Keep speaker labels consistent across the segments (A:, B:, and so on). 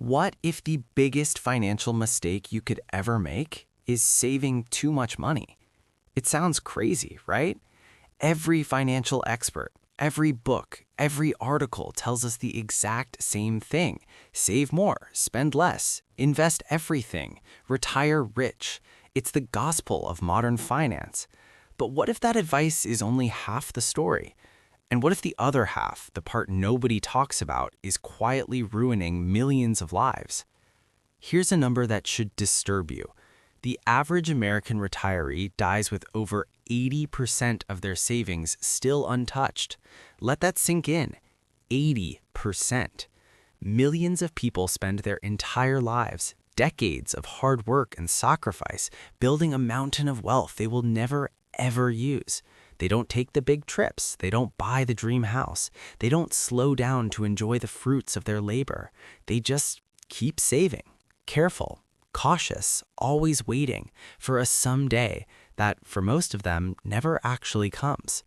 A: What if the biggest financial mistake you could ever make is saving too much money? It sounds crazy, right? Every financial expert, every book, every article tells us the exact same thing. Save more, spend less, invest everything, retire rich. It's the gospel of modern finance. But what if that advice is only half the story? And what if the other half, the part nobody talks about, is quietly ruining millions of lives? Here's a number that should disturb you. The average American retiree dies with over 80% of their savings still untouched. Let that sink in. 80%. Millions of people spend their entire lives, decades of hard work and sacrifice, building a mountain of wealth they will never, ever use. They don't take the big trips. They don't buy the dream house. They don't slow down to enjoy the fruits of their labor. They just keep saving, careful, cautious, always waiting for a someday that, for most of them, never actually comes.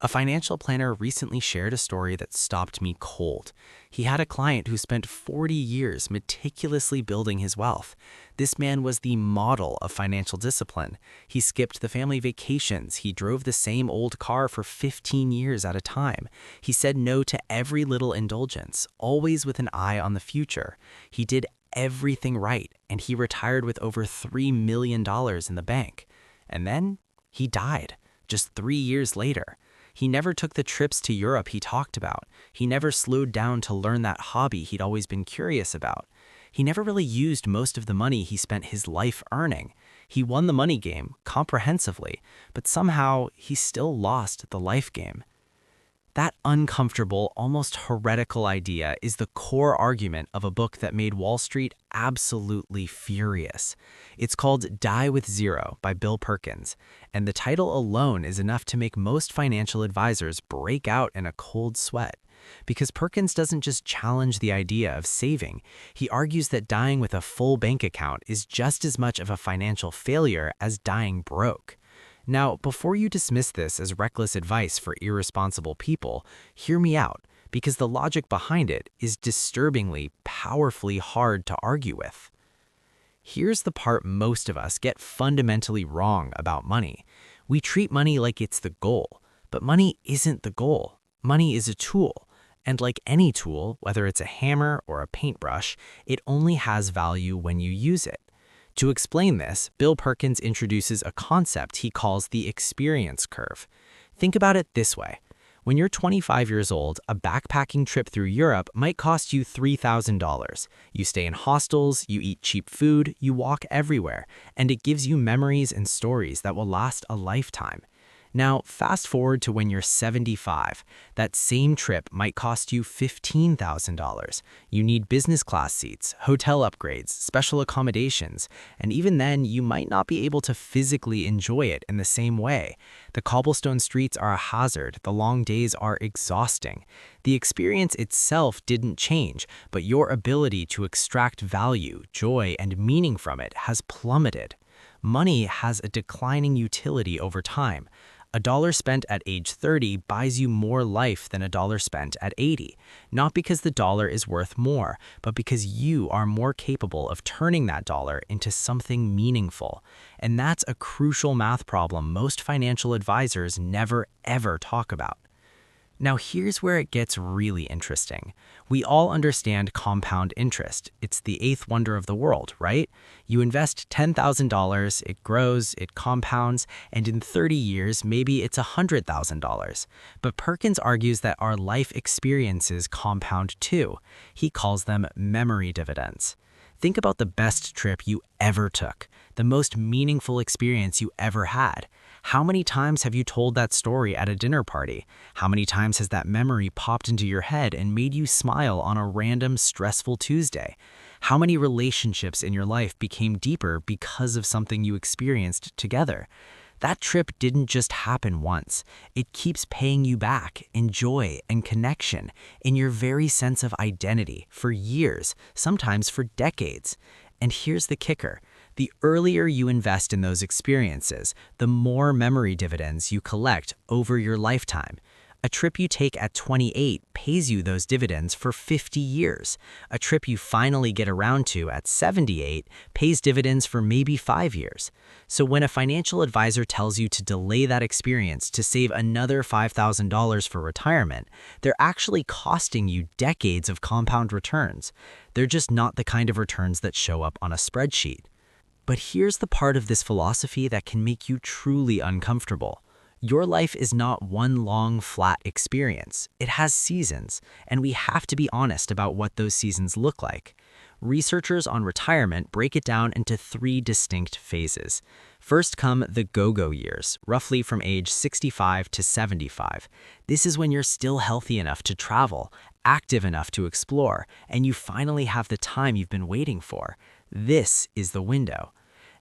A: A financial planner recently shared a story that stopped me cold. He had a client who spent 40 years meticulously building his wealth. This man was the model of financial discipline. He skipped the family vacations. He drove the same old car for 15 years at a time. He said no to every little indulgence, always with an eye on the future. He did everything right, and he retired with over $3 million in the bank. And then he died, just 3 years later. He never took the trips to Europe he talked about. He never slowed down to learn that hobby he'd always been curious about. He never really used most of the money he spent his life earning. He won the money game comprehensively, but somehow he still lost the life game. That uncomfortable, almost heretical idea is the core argument of a book that made Wall Street absolutely furious. It's called Die with Zero by Bill Perkins, and the title alone is enough to make most financial advisors break out in a cold sweat. Because Perkins doesn't just challenge the idea of saving, he argues that dying with a full bank account is just as much of a financial failure as dying broke. Now, before you dismiss this as reckless advice for irresponsible people, hear me out, because the logic behind it is disturbingly, powerfully hard to argue with. Here's the part most of us get fundamentally wrong about money. We treat money like it's the goal, but money isn't the goal. Money is a tool, and like any tool, whether it's a hammer or a paintbrush, it only has value when you use it. To explain this, Bill Perkins introduces a concept he calls the experience curve. Think about it this way. When you're 25 years old, a backpacking trip through Europe might cost you $3,000. You stay in hostels, you eat cheap food, you walk everywhere, and it gives you memories and stories that will last a lifetime. Now, fast forward to when you're 75. That same trip might cost you $15,000. You need business class seats, hotel upgrades, special accommodations, and even then, you might not be able to physically enjoy it in the same way. The cobblestone streets are a hazard. The long days are exhausting. The experience itself didn't change, but your ability to extract value, joy, and meaning from it has plummeted. Money has a declining utility over time. A dollar spent at age 30 buys you more life than a dollar spent at 80, not because the dollar is worth more, but because you are more capable of turning that dollar into something meaningful. And that's a crucial math problem most financial advisors never, ever talk about. Now here's where it gets really interesting. We all understand compound interest. It's the eighth wonder of the world, right? You invest $10,000, it grows, it compounds, and in 30 years, maybe it's $100,000. But Perkins argues that our life experiences compound too. He calls them memory dividends. Think about the best trip you ever took, the most meaningful experience you ever had. How many times have you told that story at a dinner party? How many times has that memory popped into your head and made you smile on a random stressful Tuesday? How many relationships in your life became deeper because of something you experienced together? That trip didn't just happen once. It keeps paying you back in joy and connection, in your very sense of identity, for years, sometimes for decades. And here's the kicker. The earlier you invest in those experiences, the more memory dividends you collect over your lifetime.
B: A trip you take at 28 pays you those dividends for 50 years. A trip you finally get around to at 78 pays dividends for maybe 5 years. So when a financial advisor tells you to delay that experience to save another $5,000 for retirement, they're actually costing you decades of compound returns. They're just not the kind of returns that show up on a spreadsheet. But here's the part of this philosophy that can make you truly uncomfortable. Your life is not one long, flat experience. It has seasons, and we have to be honest about what those seasons look like. Researchers on retirement break it down into 3 distinct phases. First come the go-go years, roughly from age 65 to 75. This is when you're still healthy enough to travel, active enough to explore, and you finally have the time you've been waiting for. This is the window.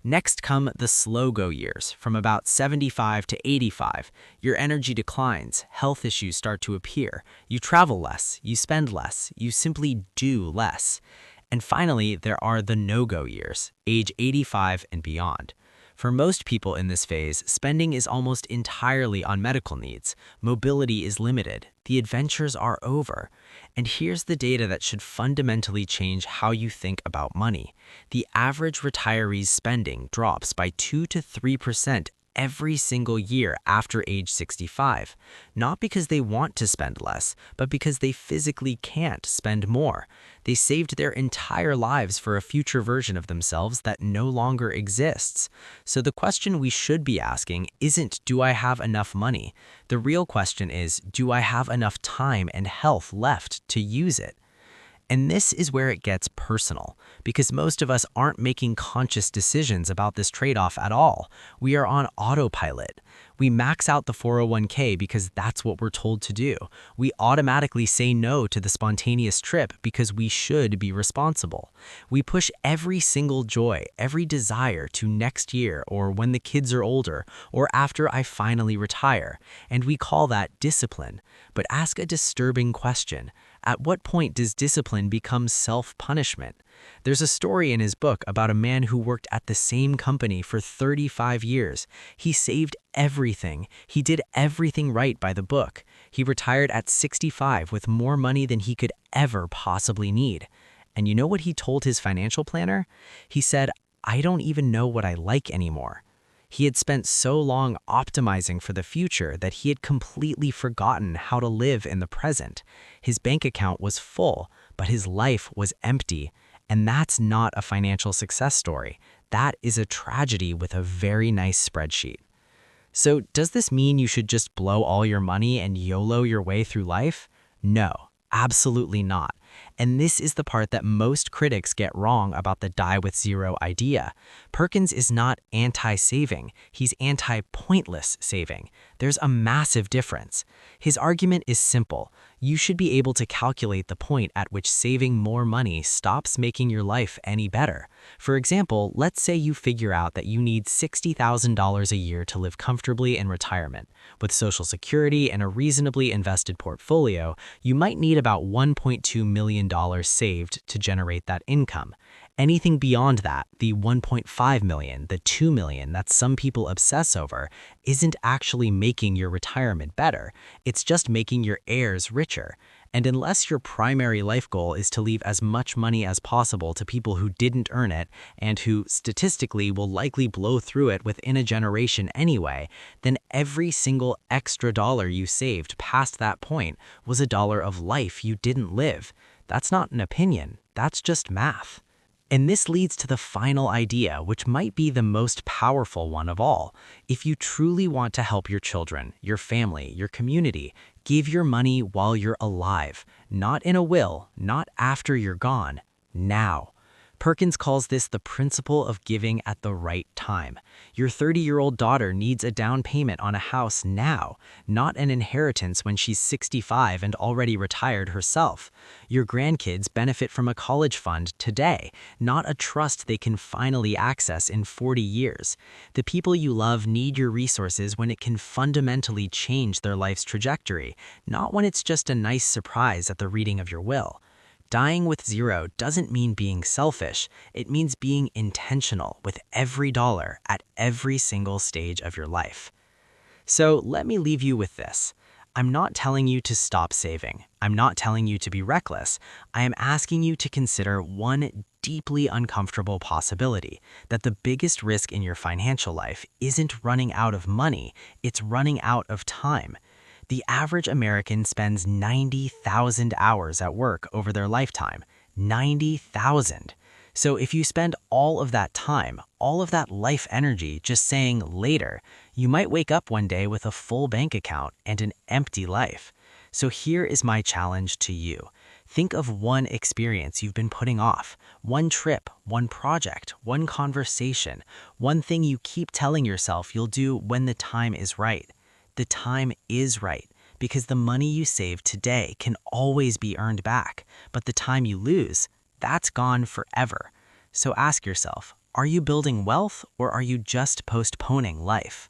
B: Next come the slow-go years, from about 75 to 85. Your energy declines, health issues start to appear, you travel less, you spend less, you simply do less. And finally, there are the no-go years, age 85 and beyond. For most people in this phase, spending is almost entirely on medical needs. Mobility is limited. The adventures are over. And here's the data that should fundamentally change how you think about money. The average retiree's spending drops by 2 to 3% every single year after age 65, not because they want to spend less, but because they physically can't spend more. They saved their entire lives for a future version of themselves that no longer exists. So the question we should be asking isn't, do I have enough money? The real question is, do I have enough time and health left to use it? And this is where it gets personal, because most of us aren't making conscious decisions about this trade-off at all. We are on autopilot. We max out the 401k because that's what we're told to do. We automatically say no to the spontaneous trip because we should be responsible. We push every single joy, every desire to next year or when the kids are older or after I finally retire. And we call that discipline. But ask a disturbing question. At what point does discipline become self-punishment? There's a story in his book about a man who worked at the same company for 35 years. He saved everything. He did everything right by the book. He retired at 65 with more money than he could ever possibly need. And you know what he told his financial planner? He said, "I don't even know what I like anymore." He had spent so long optimizing for the future that he had completely forgotten how to live in the present. His bank account was full, but his life was empty. And that's not a financial success story. That is a tragedy with a very nice spreadsheet. So does this mean you should just blow all your money and YOLO your way through life? No, absolutely not. And this is the part that most critics get wrong about the die with zero idea. Perkins is not anti-saving, he's anti-pointless saving. There's a massive difference. His argument is simple. You should be able to calculate the point at which saving more money stops making your life any better. For example, let's say you figure out that you need $60,000 a year to live comfortably in retirement. With Social Security and a reasonably invested portfolio, you might need about $1.2 million saved to generate that income. Anything beyond that, the $1.5 million, the $2 million that some people obsess over, isn't actually making your retirement better. It's just making your heirs richer. And unless your primary life goal is to leave as much money as possible to people who didn't earn it and who statistically will likely blow through it within a generation anyway, then every single extra dollar you saved past that point was a dollar of life you didn't live. That's not an opinion, that's just math. And this leads to the final idea, which might be the most powerful one of all. If you truly want to help your children, your family, your community, give your money while you're alive. Not in a will, not after you're gone, now. Perkins calls this the principle of giving at the right time. Your 30-year-old daughter needs a down payment on a house now, not an inheritance when she's 65 and already retired herself. Your grandkids benefit from a college fund today, not a trust they can finally access in 40 years. The people you love need your resources when it can fundamentally change their life's trajectory, not when it's just a nice surprise at the reading of your will. Dying with zero doesn't mean being selfish. It means being intentional with every dollar at every single stage of your life. So let me leave you with this. I'm not telling you to stop saving. I'm not telling you to be reckless. I am asking you to consider one deeply uncomfortable possibility, that the biggest risk in your financial life isn't running out of money, it's running out of time. The average American spends 90,000 hours at work over their lifetime. 90,000. So if you spend all of that time, all of that life energy just saying later, you might wake up one day with a full bank account and an empty life. So here is my challenge to you. Think of one experience you've been putting off, one trip, one project, one conversation, one thing you keep telling yourself you'll do when the time is right. The time is right, because the money you save today can always be earned back, but the time you lose, that's gone forever. So ask yourself, are you building wealth or are you just postponing life?